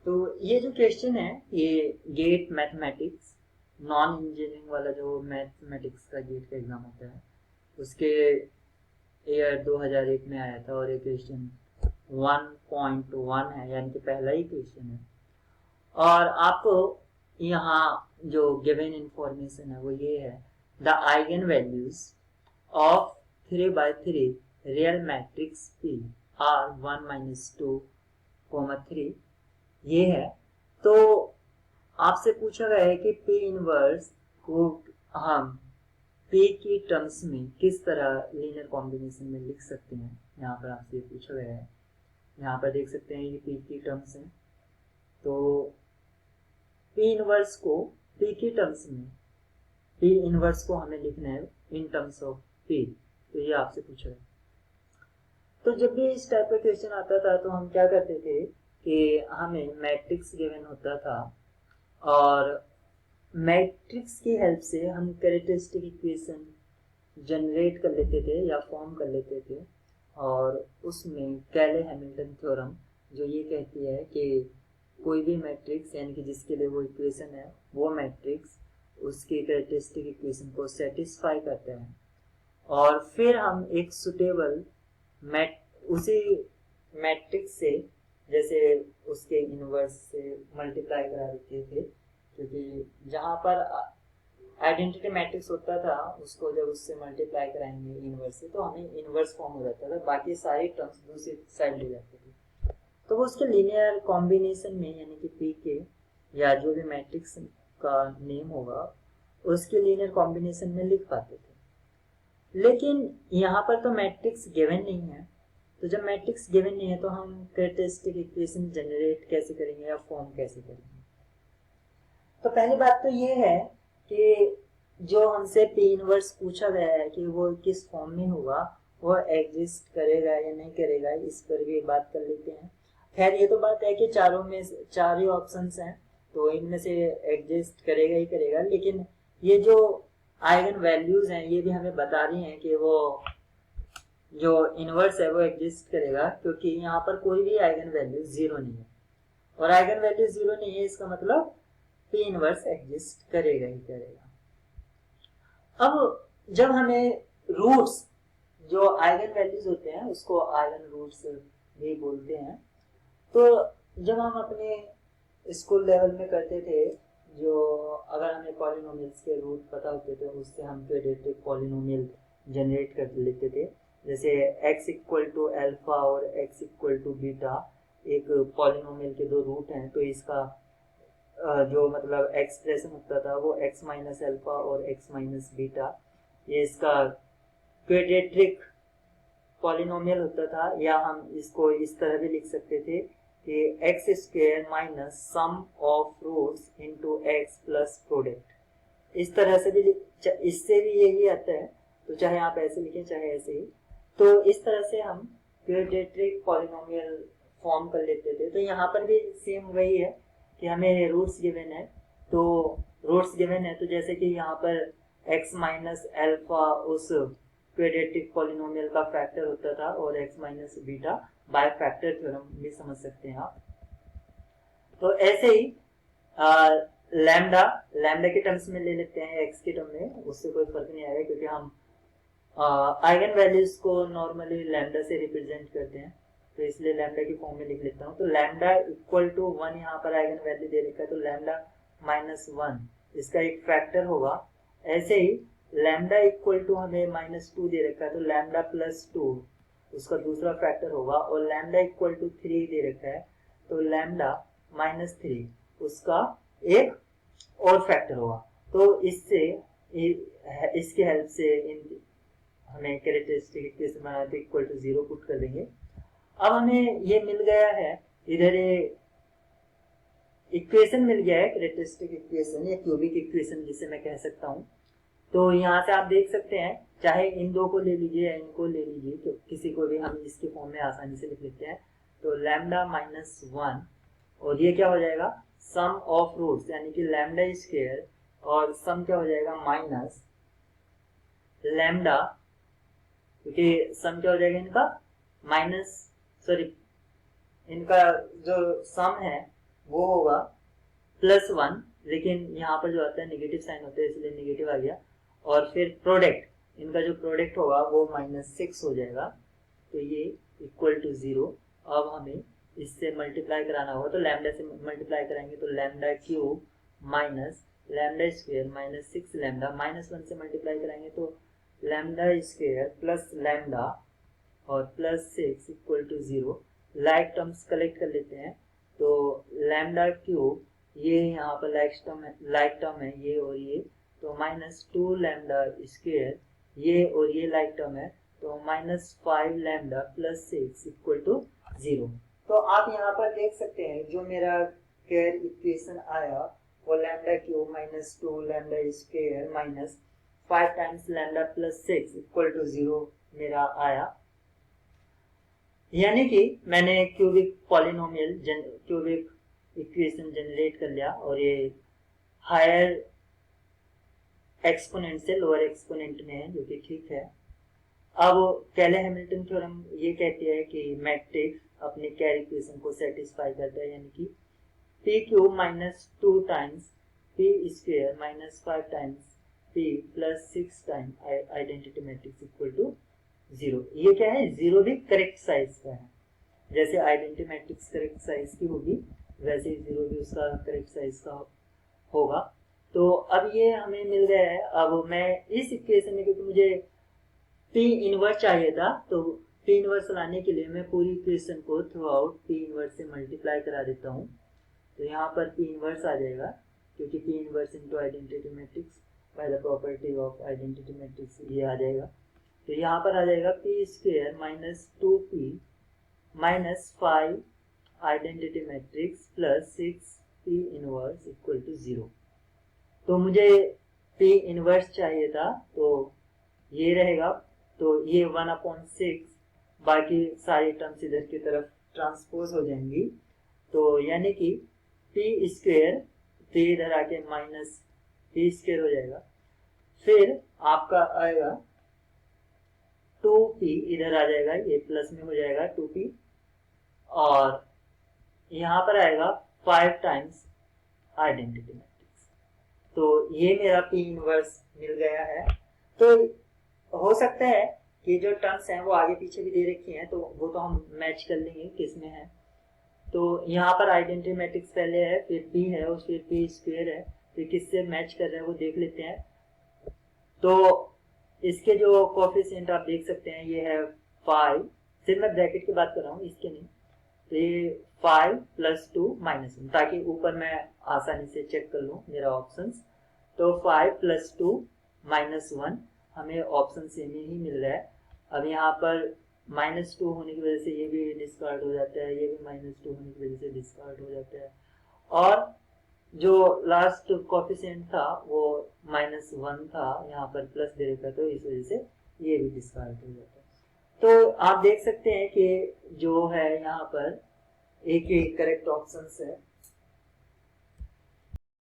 तो ये जो क्वेश्चन है ये गेट मैथमेटिक्स नॉन इंजीनियरिंग वाला जो मैथमेटिक्स का गेट का एग्जाम होता है उसके ईयर 2001 में आया था और ये क्वेश्चन 1.1 है, यानी कि पहला ही क्वेश्चन है। और आपको यहाँ जो गिवन इंफॉर्मेशन है वो ये है, the eigen values of 3 by 3 real matrix P are 1 - 2, 3 ये है। तो आपसे पूछा गया है कि P इनवर्स को हम P की टर्म्स में किस तरह लीनियर कॉम्बिनेशन में लिख सकते हैं, यहाँ पर आपसे पूछा गया है। यहाँ पर देख सकते हैं ये P की टर्म्स हैं, तो P इनवर्स को P की टर्म्स में P इनवर्स को हमें लिखना है इन टर्म्स ऑफ P, तो ये आपसे पूछा है। तो जब भी इस टाइप का क्वेश्चन आता था तो हम क्या करते थे कि हमें मैट्रिक्स गिवन होता था और मैट्रिक्स की हेल्प से हम कैरेक्टरिस्टिक इक्वेशन जनरेट कर लेते थे या फॉर्म कर लेते थे। और उसमें कैले हैमिल्टन थ्योरम जो ये कहती है कि कोई भी मैट्रिक्स यानी कि जिसके लिए वो इक्वेशन है वो मैट्रिक्स उसकी कैरेक्टरिस्टिक इक्वेशन को सेटिस्फाई करता है, और फिर हम एक सुटेबल उसी मैट्रिक्स से जैसे उसके इनवर्स से मल्टीप्लाई करा देते थे, क्योंकि जहाँ पर आइडेंटिटी मैट्रिक्स होता था उसको जब उससे मल्टीप्लाई कराएंगे इनवर्स से तो हमें इनवर्स फॉर्म हो जाता था, बाकी सारी टर्म्स दूसरी साइड ले जाते थे। तो वो उसके लीनियर कॉम्बिनेशन में यानी कि पी के या जो भी मैट्रिक्स का नेम होगा उसके लीनियर कॉम्बिनेशन में लिख पाते थे। लेकिन यहाँ पर तो मैट्रिक्स गिवन नहीं है, तो जब मैट्रिक्स गिवन नहीं है तो हम कैरेक्टरिस्टिक इक्वेशन जनरेट कैसे करेंगे या फॉर्म कैसे करेंगे। तो पहली बात तो ये है कि जो हमसे P इनवर्स पूछा गया है कि वो किस फॉर्म में होगा, वो एग्जिस्ट करेगा या नहीं करेगा, इस पर भी बात कर लेते हैं। खैर ये तो बात है कि चारों में चार ही ऑप्शंस हैं तो इनमें से एग्जिस्ट करेगा ही करेगा, लेकिन ये जो आइगन वैल्यूज हैं ये भी हमें बता रही हैं कि वो जो इनवर्स है वो एग्जिस्ट करेगा, क्योंकि यहाँ पर कोई भी आइगन वैल्यू जीरो नहीं है, और आइगन वैल्यू जीरो नहीं है इसका मतलब P इनवर्स एग्जिस्ट करेगा ही करेगा। अब जब हमें रूट्स जो आइगन वैल्यूज होते हैं उसको आइगन रूट्स भी बोलते हैं, तो जब हम अपने स्कूल लेवल में करते थे, जो अगर हमें पॉलिनोमियल्स के रूट पता होते थे उससे हम क्वाड्रेटिक पॉलिनोमियल जनरेट कर लेते थे। जैसे x इक्वल टू अल्फा और x इक्वल टू बीटा एक पॉलिनोमियल के दो रूट हैं, तो इसका जो मतलब एक्सप्रेशन होता था वो x माइनस अल्फा और x माइनस बीटा, ये इसका क्वाड्रेटिक पॉलिनोमियल होता था। या हम इसको इस तरह भी लिख सकते थे कि x square minus sum of roots into x plus product, इस तरह से भी इससे भी यही आता है, तो चाहे आप ऐसे लिखें चाहे ऐसे ही। तो इस तरह से हम क्वाड्रेटिक पॉलिनोमियल फॉर्म कर लेते थे। तो यहाँ पर भी सेम वही है कि हमें रूट्स गिवन है, तो रूट्स गिवन है तो जैसे कि यहाँ पर x माइनस अल्फा उस क्वाड्रेटिक पॉलिनोमियल का फैक्टर होता था और x minus beta by factor theorem भी समझ सकते हैं आप। तो ऐसे ही लैम्डा के टर्म्स में ले लेते हैं x के टर्म में, उससे कोई फर्क नहीं आएगा क्योंकि हम आइगन वैल्यूज को नॉर्मली लैम्डा से रिप्रेजेंट करते हैं, तो इसलिए लैम्डा की फॉर्म में लिख लेता हूँ। तो लैम्डा इक्वल टू 1 यहाँ पर आइगन वैल्यू दे रखा है, तो लैम्डा माइनस 1 इसका एक फैक्टर होगा। ऐसे ही लैम्डा इक्वल टू हमें -2 दे रखा है, तो लैम्डा प्लस 2 उसका दूसरा फैक्टर होगा, और लैम्डा इक्वल टू 3 दे रखा है तो लैम्डा -3 उसका एक और फैक्टर होगा। तो इससे इसके हेल्प से हमें कैरेक्टरिस्टिक इक्वेशन बनाना तो इक्वल टू 0 पुट कर देंगे। अब हमें ये मिल गया है, इधर ये इक्वेशन मिल गया है कैरेक्टरिस्टिक इक्वेशन या क्यूबिक इक्वेशन जिसे मैं कह सकता हूँ। तो यहाँ से आप देख सकते हैं, चाहे इन दो को ले लीजिए या इनको ले लीजिए, तो किसी को भी हम इसके फॉर्म में आसानी से लिख लेते हैं। तो लैम्डा माइनस 1 और ये क्या हो जाएगा सम ऑफ रूट्स, यानी कि लैम्डा स्क्वायर और सम क्या हो जाएगा माइनस लैम्डा, क्योंकि सम क्या हो जाएगा इनका इनका जो सम है वो होगा +1, लेकिन यहाँ पर जो आता है नेगेटिव साइन होता है इसलिए नेगेटिव आ गया। और फिर प्रोडक्ट, इनका जो प्रोडक्ट होगा वो -6 हो जाएगा, तो ये इक्वल टू 0। अब हमें इससे मल्टीप्लाई कराना होगा, तो लैम्डा से मल्टीप्लाई कराएंगे तो lambda cube minus lambda square minus 6 lambda, -1 से मल्टीप्लाई कराएंगे तो लैम्डा स्क्वेयर प्लस लैम्डा और +6 equal to 0। Like terms collect कर लेते हैं, तो लैम्डा क्यूब, ये यहाँ पर लाइक टर्म है ये और ये, तो -2 लैम्डा स्क्वेयर, ये और ये लाइक टर्म है, तो -5 लैम्डा प्लस 6 इक्वल टू 0। तो आप यहाँ पर देख सकते हैं जो मेरा केयर इक्वेशन आया वो lambda cube -2 lambda square minus 5 times lambda plus 6 equal to 0 मेरा आया। यानी कि मैंने cubic polynomial cubic equation generate कर लिया, और ये हायर एक्सपोनेंट से लोअर एक्सपोनेंट में है, जो कि ठीक है। अब कैले हैमिल्टन थ्योरम ये कहती है कि मैट्रिक्स अपने कैर इक्वेशन को सेटिस्फाई करता है, यानी कि p cube -2 times p square -5 times p plus 6 times identity matrix equal to 0। ये क्या है, 0 भी करेक्ट साइज का है, जैसे आइडेंटिटी मैट्रिक्स करेक्ट साइज की होगी वैसे ही 0 भी उसका करेक्ट साइज का होगा। तो अब ये हमें मिल गया है। अब मैं इस इक्वेशन में, क्योंकि मुझे p इनवर्स चाहिए था, तो p इनवर्स लाने के लिए मैं पूरी इक्वेशन को थ्रू आउट p इनवर्स से मल्टीप्लाई करा देता हूँ, तो यहाँ पर p इनवर्स आ जाएगा, क्योंकि p inverse into identity matrix by the property of identity matrix ये आ जाएगा। तो यहाँ पर आ जाएगा p square -2p -5 identity matrix plus 6p inverse equal to 0। तो मुझे p इनवर्स चाहिए था, तो ये रहेगा, तो ये 1/6, बाकी सारी टर्म्स इधर की तरफ ट्रांसपोज हो जाएंगी, तो यानी कि p स्क्वेयर, p इधर आके माइनस p स्क्वेयर हो जाएगा, फिर आपका आएगा 2p इधर आ जाएगा, ये प्लस में हो जाएगा 2p, और यहाँ पर आएगा 5 टाइम्स आइडेंटिटी मैट्रिक्स। तो ये मेरा p इनवर्स मिल गया है। तो हो सकता है कि जो टर्म्स हैं वो आगे पीछे भी दे रखी हैं, तो वो तो हम मैच कर लेंगे किस में है। तो यहाँ पर आइडेंटिटी मैट्रिक्स पहले है, फिर p है और फिर p स्क्वेयर है, तो किससे मैच कर रहे हैं वो देख लेते हैं। तो इसके जो कोफिशिएंट आप देख सकते हैं, ये है 5, सिर्फ मैं ब्रैकेट की बात कर रहा हूँ, इसके नहीं, तो ये 5 + 2 -1, ताकि ऊपर मैं आसानी से चेक कर लूँ मेरा ऑप्शंस। तो 5 + 2 -1 हमें ऑप्शन से में ही मिल रहा है। अब यहाँ पर -2 होने की वजह से ये भी डिस्कार्ड हो जाता है, ये भी -2 होने की वजह से डिस्कार्ड हो जाता है, और जो लास्ट कोफिशिएंट था वो -1 था, यहाँ पर प्लस दे रखा, तो इस वजह से ये भी डिस्कार्ड हो जाता है। तो आप देख सकते हैं कि जो है यहाँ पर एक ही करेक्ट ऑप्शन है,